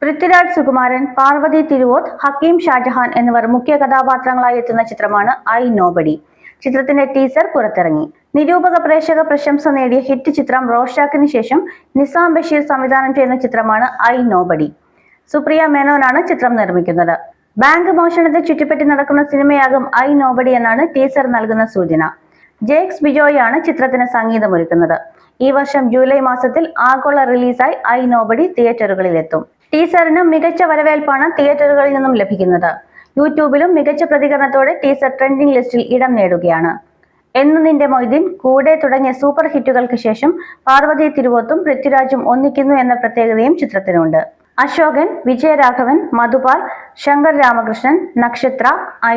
പൃഥ്വിരാജ് സുകുമാരൻ, പാർവതി തിരുവോത്ത്, ഹക്കീം ഷാജഹാൻ എന്നിവർ മുഖ്യ കഥാപാത്രങ്ങളായി എത്തുന്ന ചിത്രമാണ് ഐ നോബഡി. ചിത്രത്തിന്റെ ടീസർ പുറത്തിറങ്ങി. നിരൂപക പ്രേക്ഷക പ്രശംസ നേടിയ ഹിറ്റ് ചിത്രം റോഷാക്കിന് ശേഷം നിസാം ബഷീർ സംവിധാനം ചെയ്യുന്ന ചിത്രമാണ് ഐ നോബഡി. സുപ്രിയ മേനോനാണ് ചിത്രം നിർമ്മിക്കുന്നത്. ബാങ്ക് മോഷണത്തെ ചുറ്റിപ്പറ്റി നടക്കുന്ന സിനിമയാകും ഐ നോബഡി എന്നാണ് ടീസർ നൽകുന്ന സൂചന. ജേക്സ് ബിജോയാണ് ചിത്രത്തിന് സംഗീതമൊരുക്കുന്നത്. ഈ വർഷം ജൂലൈ മാസത്തിൽ ആഗോള റിലീസായി ഐ നോബഡി തിയേറ്ററുകളിലെത്തും. ടീസറിന് മികച്ച വരവേൽപ്പാണ് തിയേറ്ററുകളിൽ നിന്നും ലഭിക്കുന്നത്. യൂട്യൂബിലും മികച്ച പ്രതികരണത്തോടെ ടീസർ ട്രെൻഡിംഗ് ലിസ്റ്റിൽ ഇടം നേടുകയാണ്. എന്നു നിന്റെ മൊയ്തീൻ, കൂടെ തുടങ്ങിയ സൂപ്പർ ഹിറ്റുകൾക്ക് ശേഷം പാർവതി തിരുവോത്തും പൃഥ്വിരാജും ഒന്നിക്കുന്നു എന്ന പ്രത്യേകതയും ചിത്രത്തിനുണ്ട്. Ashokan, Vijayaraghavan, Madhupal, Shankar Ramakrishnan, Nakshatra,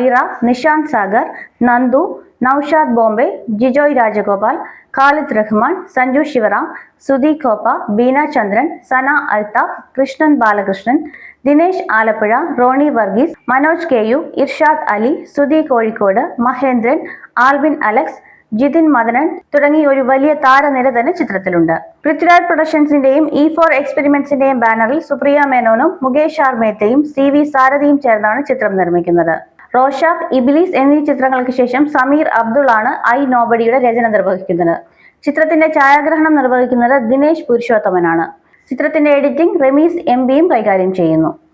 Aira, Nishant Sagar, Nandu, Noushad Bombay, Jijoy Rajagopal, Khalid Rahman, Sanju Sivaram, Sudhi Koppa, Beena Chandran, Sana Althaf, Krishnan Balakrishnan, Dinesh Alappuzha, Roni Varghese, Manoj K U, Irshad Ali, Sudhi Kozhikode, Mahendran, Alvin Alex, Jithin Madanan തുടങ്ങി ഒരു വലിയ താരനിര തന്നെ ചിത്രത്തിലുണ്ട്. പൃഥ്വിരാജ് പ്രൊഡക്ഷൻസിന്റെയും E4 എക്സ്പെരിമെന്റ്സിന്റെയും ബാനറിൽ സുപ്രിയ മേനോനും മുകേഷ് ആർ മേത്തയും CV സാരഥിയും ചേർന്നാണ് ചിത്രം നിർമ്മിക്കുന്നത്. റോഷാക്ക്, ഇബിലീസ് എന്നീ ചിത്രങ്ങൾക്ക് ശേഷം സമീർ അബ്ദുൾ ആണ് ഐ നോബഡിയുടെ രചന നിർവഹിക്കുന്നത്. ചിത്രത്തിന്റെ ഛായാഗ്രഹണം നിർവഹിക്കുന്നത് ദിനേശ് പുരുഷോത്തമനാണ്. ചിത്രത്തിന്റെ എഡിറ്റിംഗ് റമീസ് MBയും കൈകാര്യം ചെയ്യുന്നു.